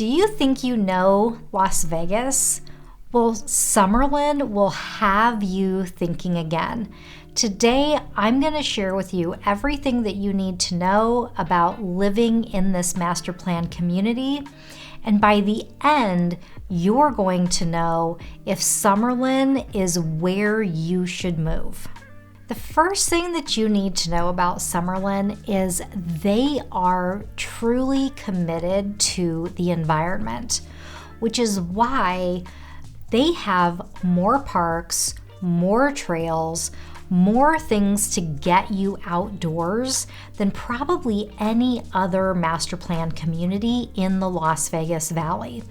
Do you think you know Las Vegas? Well, Summerlin will have you thinking again. Today, I'm going to share with you everything that you need to know about living in this master plan community. And by the end, you're going to know if Summerlin is where you should move. The first thing that you need to know about Summerlin is they are truly committed to the environment, which is why they have more parks, more trails, more things to get you outdoors than probably any other master plan community in the Las Vegas Valley.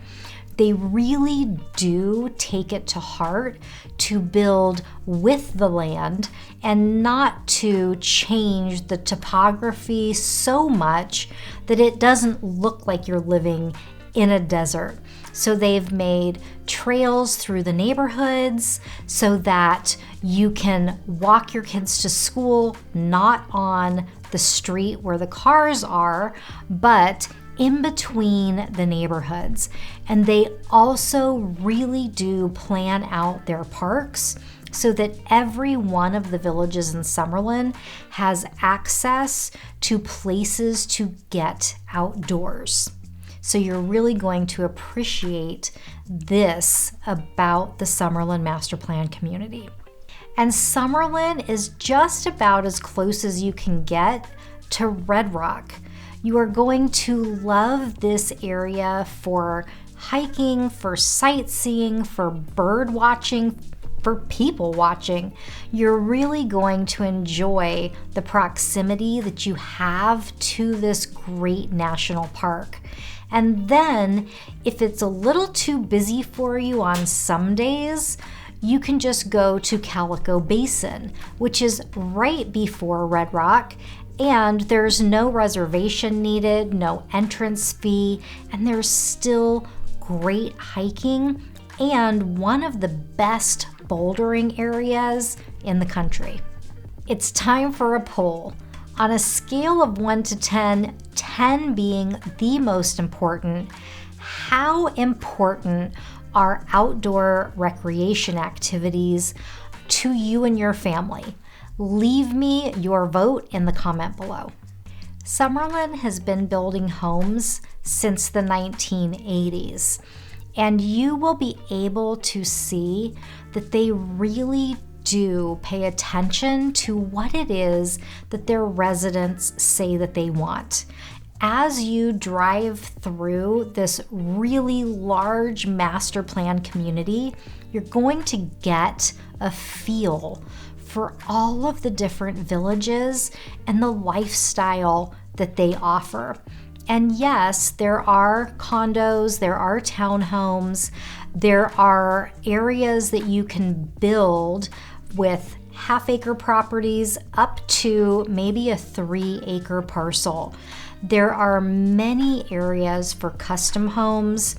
They really do take it to heart to build with the land and not to change the topography so much that it doesn't look like you're living in a desert. So they've made trails through the neighborhoods so that you can walk your kids to school, not on the street where the cars are, but in between the neighborhoods. And they also really do plan out their parks so that every one of the villages in Summerlin has access to places to get outdoors. So you're really going to appreciate this about the Summerlin Master Plan community. And Summerlin is just about as close as you can get to Red Rock. You are going to love this area for hiking, for sightseeing, for bird watching, for people watching. You're really going to enjoy the proximity that you have to this great national park. And then, if it's a little too busy for you on some days, you can just go to Calico Basin, which is right before Red Rock. And there's no reservation needed, no entrance fee, and there's still great hiking and one of the best bouldering areas in the country. It's time for a poll. On a scale of 1 to 10, 10 being the most important, how important are outdoor recreation activities to you and your family? Leave me your vote in the comment below. Summerlin has been building homes since the 1980s, and you will be able to see that they really do pay attention to what it is that their residents say that they want. As you drive through this really large master plan community, you're going to get a feel for all of the different villages and the lifestyle that they offer. And yes, there are condos, there are townhomes, there are areas that you can build with half-acre properties up to maybe a 3-acre parcel. There are many areas for custom homes.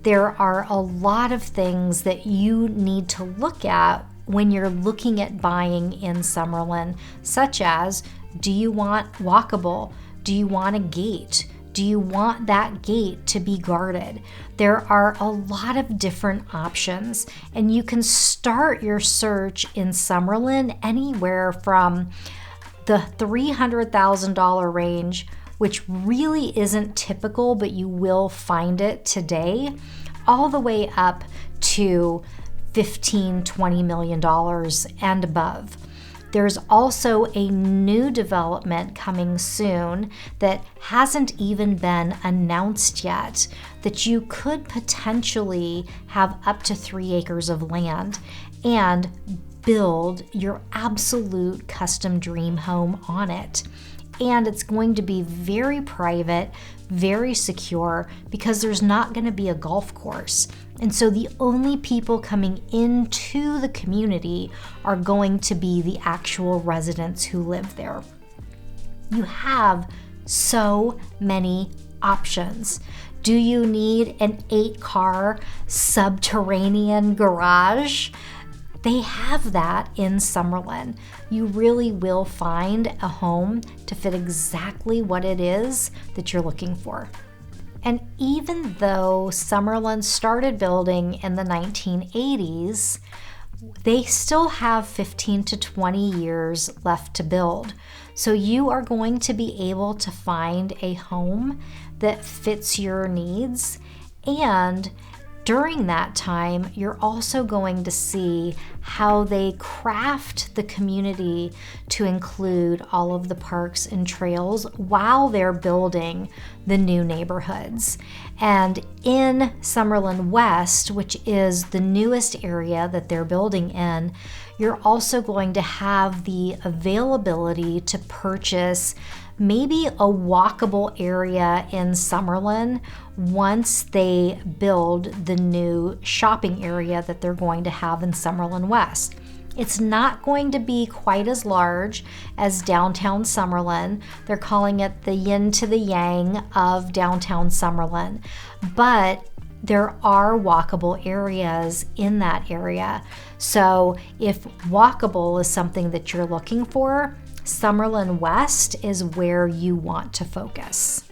There are a lot of things that you need to look at when you're looking at buying in Summerlin, such as, do you want walkable? Do you want a gate? Do you want that gate to be guarded? There are a lot of different options, and you can start your search in Summerlin anywhere from the $300,000 range, which really isn't typical, but you will find it today, all the way up to $15-20 million and above. There's also a new development coming soon that hasn't even been announced yet, that you could potentially have up to 3 acres of land and build your absolute custom dream home on it. And it's going to be very private, very secure, because there's not going to be a golf course. And so the only people coming into the community are going to be the actual residents who live there. You have so many options. Do you need an 8-car subterranean garage? They have that in Summerlin. You really will find a home to fit exactly what it is that you're looking for. And even though Summerlin started building in the 1980s, they still have 15 to 20 years left to build. So you are going to be able to find a home that fits your needs. And during that time, you're also going to see how they craft the community to include all of the parks and trails while they're building the new neighborhoods. And in Summerlin West, which is the newest area that they're building in, you're also going to have the availability to purchase maybe a walkable area in Summerlin once they build the new shopping area that they're going to have in Summerlin West. It's not going to be quite as large as downtown Summerlin. They're calling it the yin to the yang of downtown Summerlin, but there are walkable areas in that area. So if walkable is something that you're looking for, Summerlin West is where you want to focus.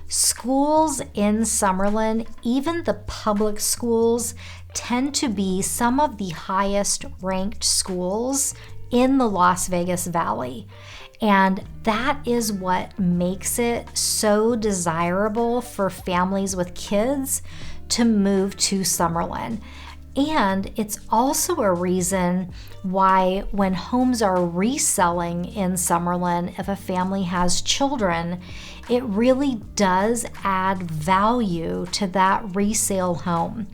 Schools in Summerlin, even the public schools, tend to be some of the highest ranked schools in the Las Vegas Valley. And that is what makes it so desirable for families with kids to move to Summerlin. And it's also a reason why when homes are reselling in Summerlin, if a family has children, it really does add value to that resale home.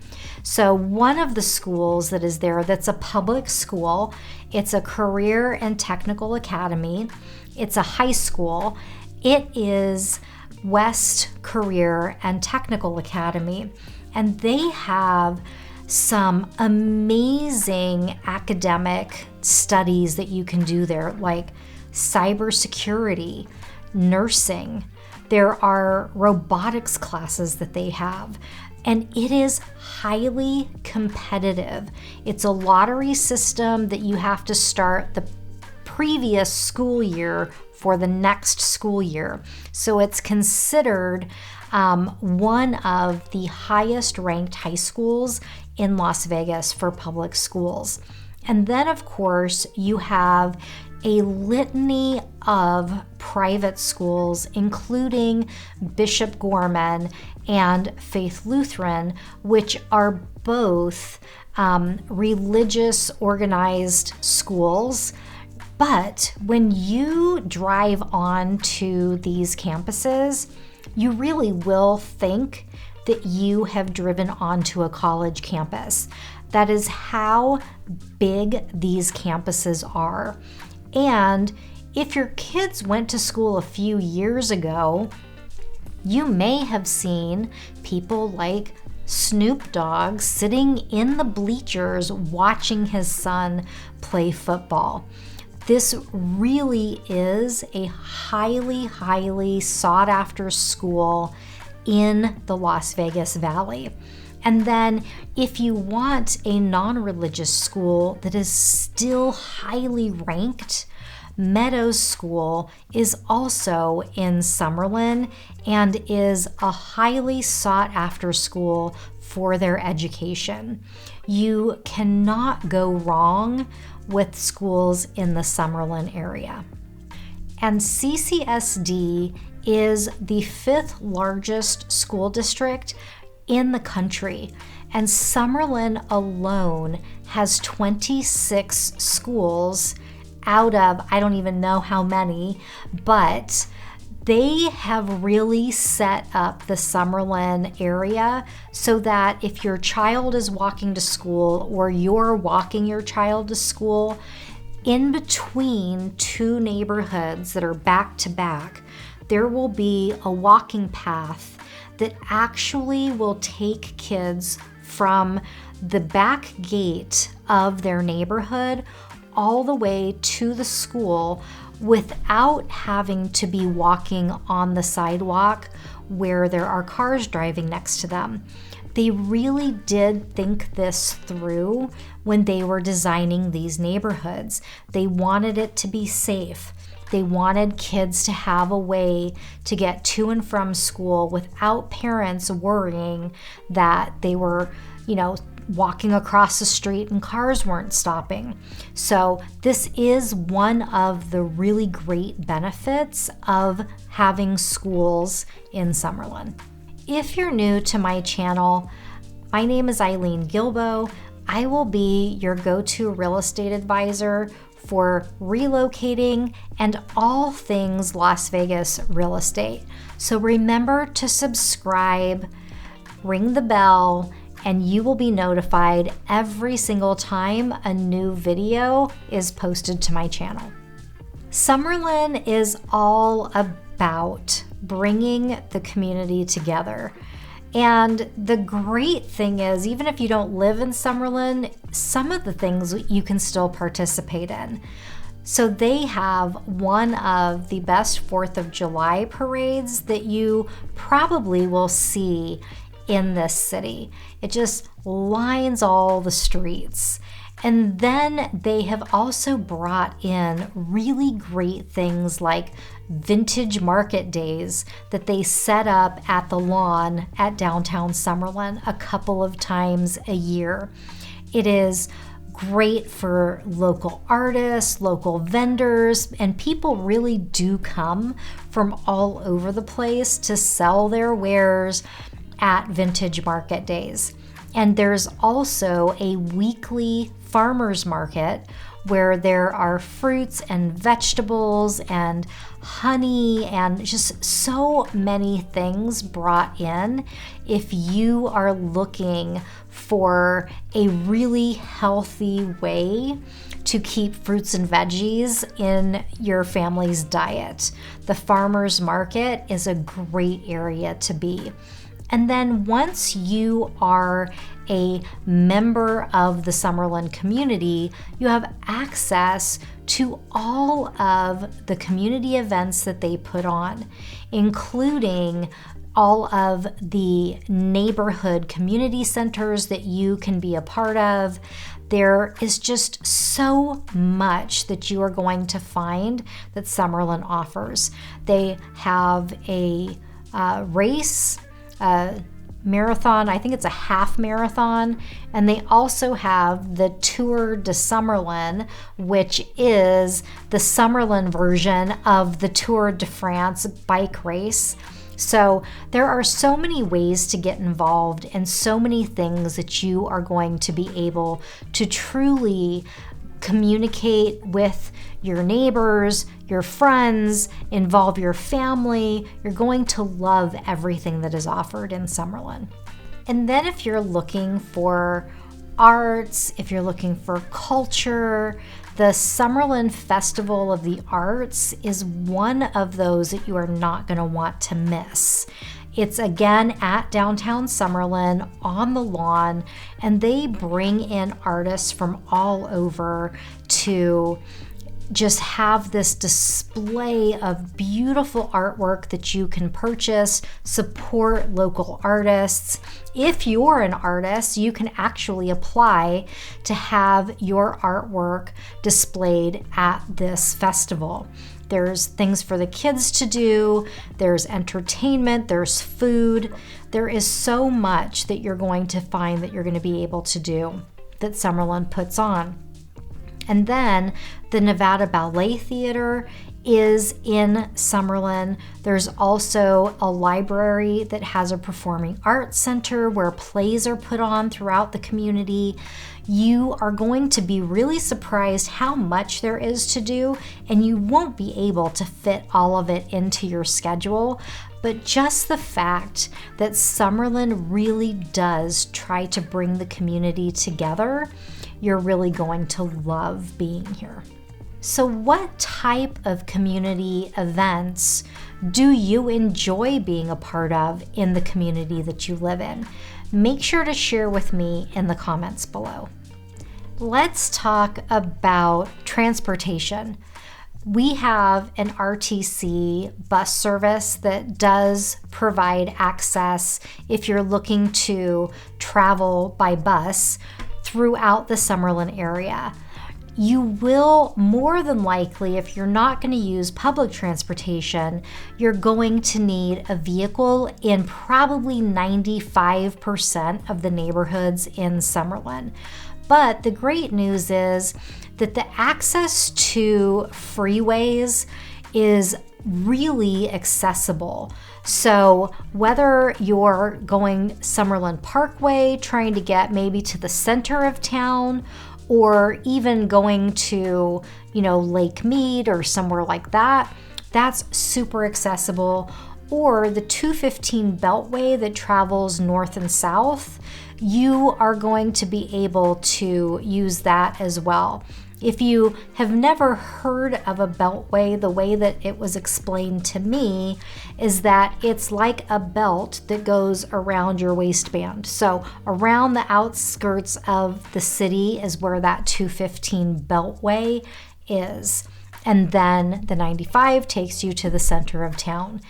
So one of the schools that is there that's a public school, it's a career and technical academy. It's a high school. It is West Career and Technical Academy. And they have some amazing academic studies that you can do there, like cybersecurity, nursing. There are robotics classes that they have, and it is highly competitive. It's a lottery system that you have to start the previous school year for the next school year. So it's considered one of the highest ranked high schools in Las Vegas for public schools. And then, of course, you have a litany of private schools, including Bishop Gorman and Faith Lutheran, which are both religious organized schools. But when you drive on to these campuses, you really will think that you have driven onto a college campus. That is how big these campuses are. And if your kids went to school a few years ago, you may have seen people like Snoop Dogg sitting in the bleachers watching his son play football. This really is a highly, highly sought after school in the Las Vegas Valley. And then if you want a non-religious school that is still highly ranked, Meadows School is also in Summerlin and is a highly sought after school for their education. You cannot go wrong with schools in the Summerlin area. And CCSD is the 5th largest school district in the country, and Summerlin alone has 26 schools out of, I don't even know how many, but they have really set up the Summerlin area so that if your child is walking to school or you're walking your child to school, in between two neighborhoods that are back to back, there will be a walking path that actually will take kids from the back gate of their neighborhood all the way to the school without having to be walking on the sidewalk where there are cars driving next to them. They really did think this through when they were designing these neighborhoods. They wanted it to be safe. They wanted kids to have a way to get to and from school without parents worrying that they were, walking across the street and cars weren't stopping. So this is one of the really great benefits of having schools in Summerlin. If you're new to my channel, my name is Eileen Guilbeault. I will be your go-to real estate advisor for relocating and all things Las Vegas real estate. So remember to subscribe, ring the bell, and you will be notified every single time a new video is posted to my channel. Summerlin is all about bringing the community together. And the great thing is, even if you don't live in Summerlin, some of the things you can still participate in. So they have one of the best 4th of July parades that you probably will see in this city. It just lines all the streets. And then they have also brought in really great things like vintage market days that they set up at the lawn at downtown Summerlin a couple of times a year. It is great for local artists, local vendors, and people really do come from all over the place to sell their wares at vintage market days. And there's also a weekly farmers market where there are fruits and vegetables and honey and just so many things brought in if you are looking for a really healthy way to keep fruits and veggies in your family's diet. The farmers market is a great area to be. And then once you are a member of the Summerlin community, you have access to all of the community events that they put on, including all of the neighborhood community centers that you can be a part of. There is just so much that you are going to find that Summerlin offers. They have a race, marathon, I think it's a half marathon, and they also have the Tour de Summerlin, which is the Summerlin version of the Tour de France bike race. So there are so many ways to get involved and so many things that you are going to be able to truly communicate with your neighbors, your friends, involve your family. You're going to love everything that is offered in Summerlin. And then if you're looking for arts, if you're looking for culture, the Summerlin Festival of the Arts is one of those that you are not going to want to miss. It's again at downtown Summerlin on the lawn, and they bring in artists from all over to just have this display of beautiful artwork that you can purchase, support local artists. If you're an artist, you can actually apply to have your artwork displayed at this festival. There's things for the kids to do, there's entertainment, there's food. There is so much that you're going to find that you're going to be able to do that Summerlin puts on. And then the Nevada Ballet Theater is in Summerlin. There's also a library that has a performing arts center where plays are put on throughout the community. You are going to be really surprised how much there is to do, and you won't be able to fit all of it into your schedule. But just the fact that Summerlin really does try to bring the community together, you're really going to love being here. So what type of community events do you enjoy being a part of in the community that you live in? Make sure to share with me in the comments below. Let's talk about transportation. We have an RTC bus service that does provide access if you're looking to travel by bus throughout the Summerlin area. you will more than likely, if you're not going to use public transportation, you're going to need a vehicle in probably 95% of the neighborhoods in Summerlin. But the great news is that the access to freeways is really accessible. So whether you're going Summerlin Parkway, trying to get maybe to the center of town, or even going to, Lake Mead or somewhere like that, that's super accessible. Or the 215 Beltway that travels north and south, you are going to be able to use that as well. If you have never heard of a beltway, the way that it was explained to me is that it's like a belt that goes around your waistband. So around the outskirts of the city is where that 215 beltway is. And then the 95 takes you to the center of town.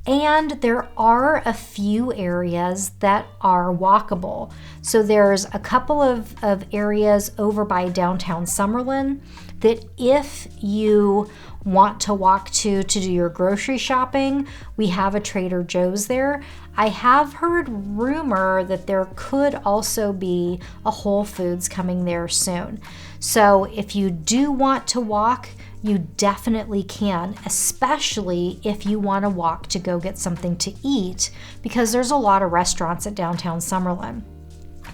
And there are a few areas that are walkable. So there's a couple of areas over by downtown Summerlin that if you want to walk to do your grocery shopping, we have a Trader Joe's there. I have heard rumor that there could also be a Whole Foods coming there soon. So if you do want to walk, you definitely can, especially if you want to walk to go get something to eat, because there's a lot of restaurants at downtown Summerlin.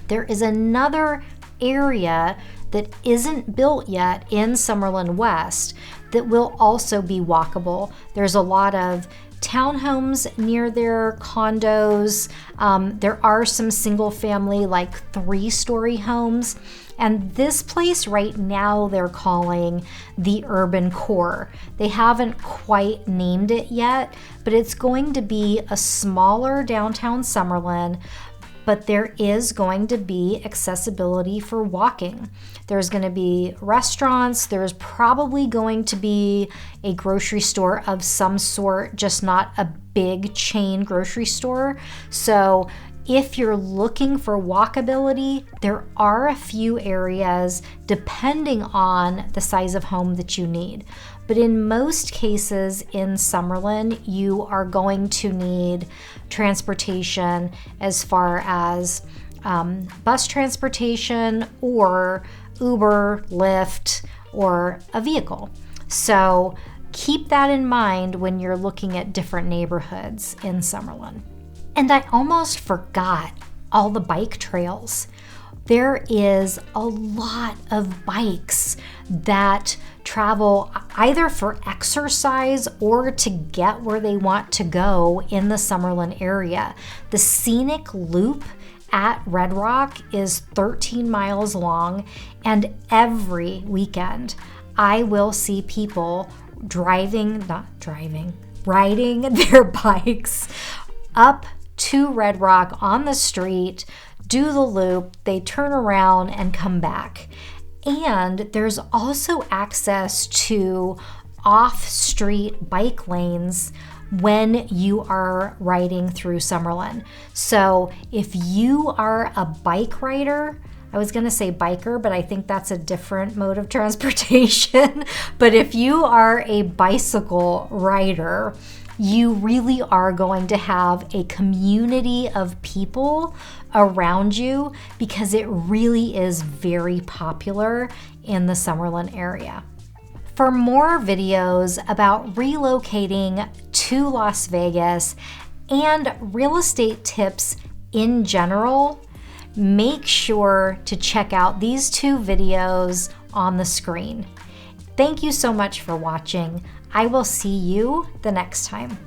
There is another area that isn't built yet in Summerlin West that will also be walkable. There's a lot of townhomes near their condos. There are some single family, like 3-story homes. And this place right now they're calling the Urban Core. They haven't quite named it yet, but it's going to be a smaller downtown Summerlin, but there is going to be accessibility for walking. There's going to be restaurants. There's probably going to be a grocery store of some sort, just not a big chain grocery store. So if you're looking for walkability, there are a few areas depending on the size of home that you need. But in most cases in Summerlin, you are going to need transportation as far as bus transportation or Uber, Lyft, or a vehicle. So keep that in mind when you're looking at different neighborhoods in Summerlin. And I almost forgot all the bike trails. There is a lot of bikes that travel either for exercise or to get where they want to go in the Summerlin area. The scenic loop at Red Rock is 13 miles long, and every weekend I will see people riding their bikes up to Red Rock on the street, do the loop, they turn around and come back. And there's also access to off-street bike lanes when you are riding through Summerlin. So if you are a bike rider, I was going to say biker, but I think that's a different mode of transportation. But if you are a bicycle rider, you really are going to have a community of people around you because it really is very popular in the Summerlin area. For more videos about relocating to Las Vegas and real estate tips in general, make sure to check out these 2 videos on the screen. Thank you so much for watching. I will see you the next time.